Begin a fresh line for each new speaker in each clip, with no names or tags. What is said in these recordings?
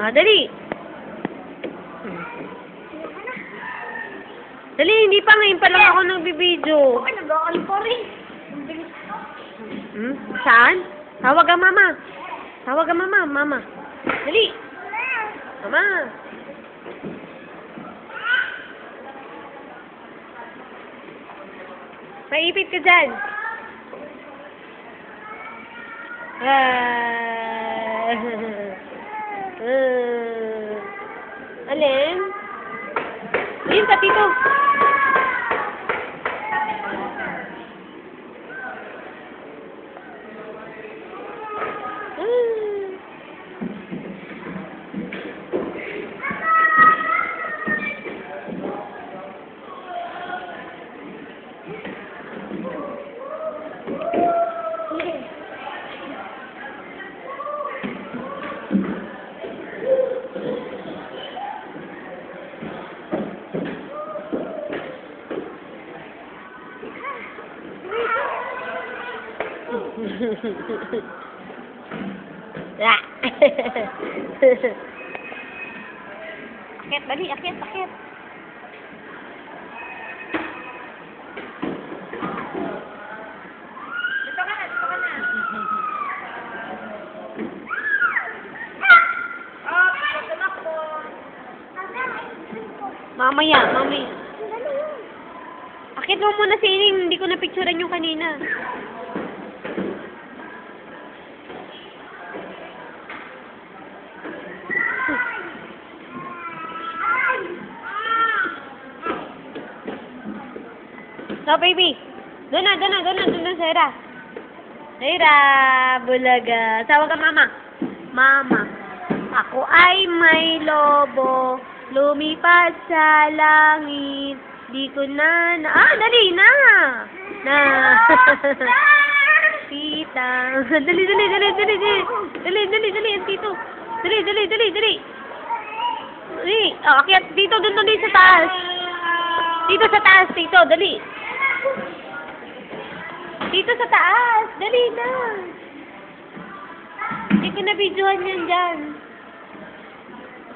Ah, dali. Dali, hindi pa. Ngayon pa lang ako nagbibideo.
Okay, nag-aal pa rin.
Saan? Tawag ang mama. Tawag ang mama. Mama. Dali. Mama. Maipit ka dyan. Alin? Ayun ka, tito. Akit, dali, akit, akit. Dito ka na, dito ka na. Oh, tumakbo. Mamaya, mamaya. Akit mo muna si Ining, hindi ko na-picturean yung kanina. So, baby. Doon na, Zaira. Zaira, bulaga. Tawag ka, mama. Mama. Ako ay may lobo, lumipas sa langit. Di ko na... dali na! Tita. Dali, Tito. Dali. Akyat dito, doon sa taas. Dito sa taas, Tito, dali. Dito sa taas, dali na. Hindi ko na-videohan yan dyan.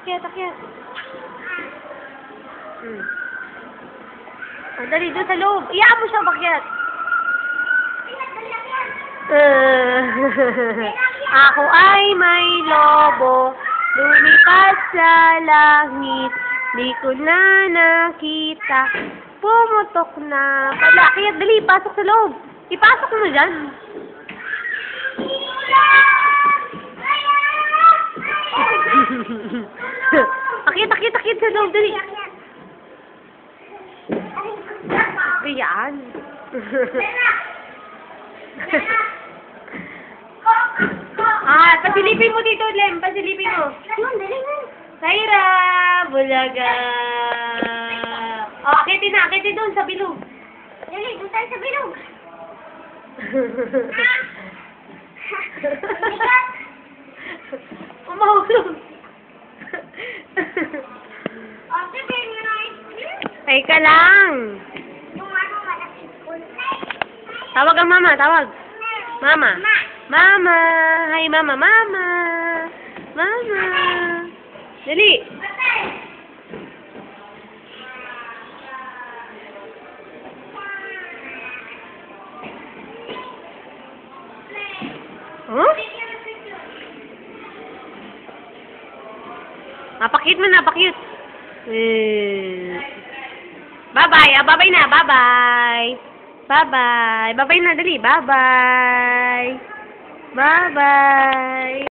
Akyat. Dali, doon sa loob. Iyaan mo siya, bakyat. Ako ay may lobo, lumipas sa langit. Di ko na nakita, pumutok na. Akyat, dali, pasok sa loob. Ipasok mo dyan. Akyat sa loob, dali. Ayan. Pasilipin mo dito, Lem. Pasilipin mo. Zaira, bulaga. Akitin doon sa bilog.
Dali, doon tayo sa bilog.
Umahulog. Ay ka lang. Tawag ang mama, tawag. Mama. Mama. Hi, mama. Mama. Dali. Huh? Pakit mo na, pakit. Bye-bye. Bye-bye na, bye-bye. Bye-bye. Bye-bye na, dali. Bye-bye. Bye-bye.